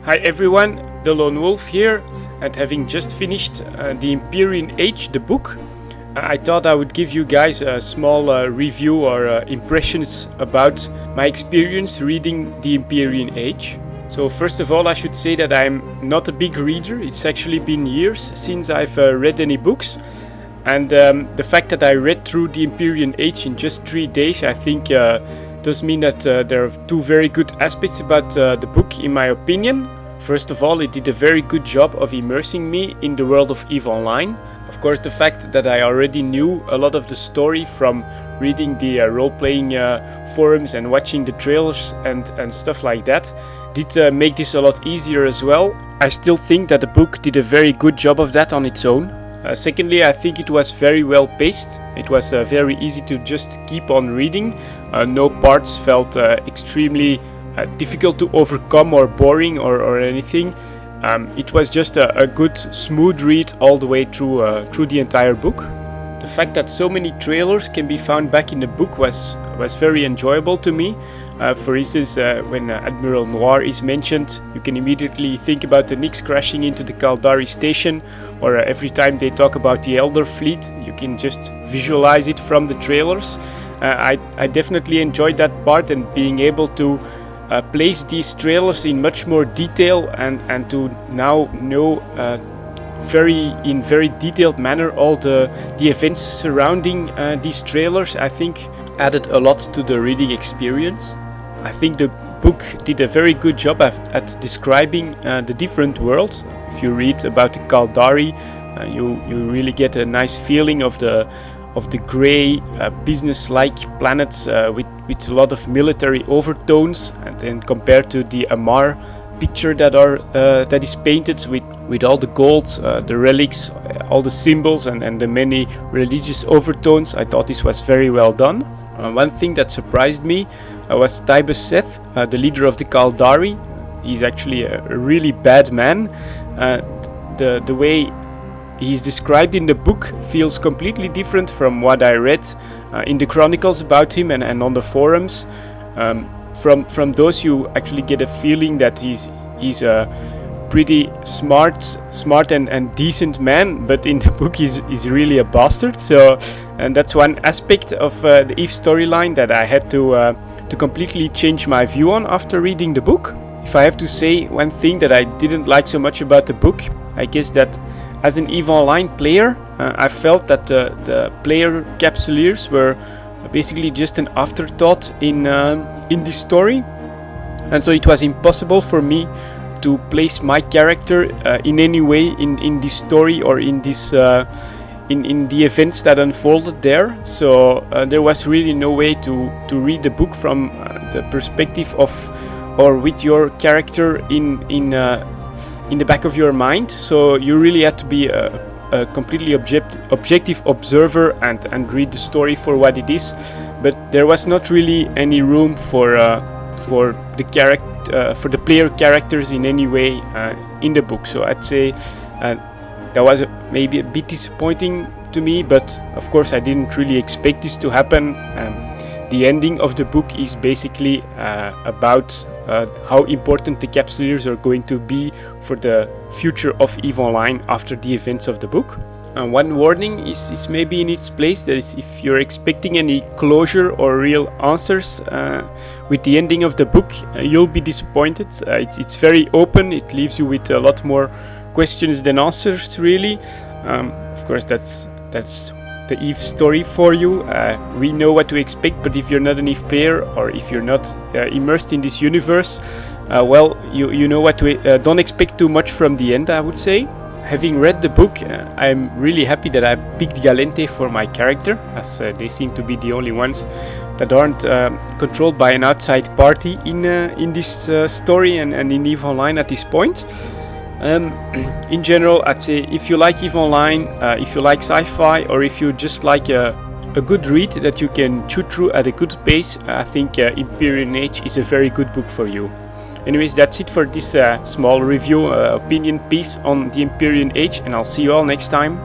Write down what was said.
Hi everyone, delonewolf here, and having just finished the Empyrian Age, the book, I thought I would give you guys a small review or impressions about my experience reading the Empyrian Age. So first of all, I should say that I'm not a big reader. It's actually been years since I've read any books, and the fact that I read through the Empyrian Age in just 3 days, I think does mean that there are two very good aspects about the book, in my opinion. First of all, it did a very good job of immersing me in the world of EVE Online. Of course, the fact that I already knew a lot of the story from reading the role-playing forums and watching the trailers and stuff like that did make this a lot easier as well. I still think that the book did a very good job of that on its own. Secondly, I think it was very well paced. It was very easy to just keep on reading. No parts felt extremely difficult to overcome or boring or anything. It was just a good, smooth read all the way through the entire book. The fact that so many trailers can be found back in the book was very enjoyable to me. For instance, when Admiral Noir is mentioned, you can immediately think about the Nyx crashing into the Caldari station, or every time they talk about the Elder Fleet, you can just visualize it from the trailers. I definitely enjoyed that part, and being able to place these trailers in much more detail and to now know in very detailed manner all the events surrounding these trailers, I think added a lot to the reading experience. I think the book did a very good job at describing the different worlds. If you read about the Caldari, you really get a nice feeling of the grey, business-like planets with a lot of military overtones, and then compared to the Amar picture that is painted with all the gold, the relics, all the symbols, and the many religious overtones. I thought this was very well done. One thing that surprised me was Tybus Seth, the leader of the Caldari. He's actually a really bad man. The way he's described in the book feels completely different from what I read in the chronicles about him and on the forums. From those, you actually get a feeling that he's a pretty smart and decent man, but in the book he's really a bastard. So, and that's one aspect of the EVE storyline that I had to completely change my view on after reading the book. If I have to say one thing that I didn't like so much about the book, I guess that as an EVE Online player, I felt that the player capsuleers were basically just an afterthought in this story, and so it was impossible for me to place my character in any way in this story or in this in the events that unfolded there. So there was really no way to read the book from the perspective of or with your character in the back of your mind. So you really had to be a completely objective observer and read the story for what it is. But there was not really any room for the player characters in any way in the book. So I'd say that was maybe a bit disappointing to me, but of course I didn't really expect this to happen. The ending of the book is basically about how important the capsuleers are going to be for the future of EVE Online after the events of the book. One warning is maybe in its place, that is, if you're expecting any closure or real answers with the ending of the book, you'll be disappointed. It's very open. It leaves you with a lot more questions than answers, really. Of course, that's the EVE story for you. We know what to expect, but if you're not an EVE player or if you're not immersed in this universe, well, you know what to don't expect too much from the end, I would say. Having read the book, I'm really happy that I picked Galente for my character, as they seem to be the only ones that aren't controlled by an outside party in this story and in EVE Online at this point. In general, I'd say if you like EVE Online, if you like sci-fi, or if you just like a good read that you can chew through at a good pace, I think Empyrian Age is a very good book for you. Anyways, that's it for this small review, opinion piece on the Empyrian Age, and I'll see you all next time.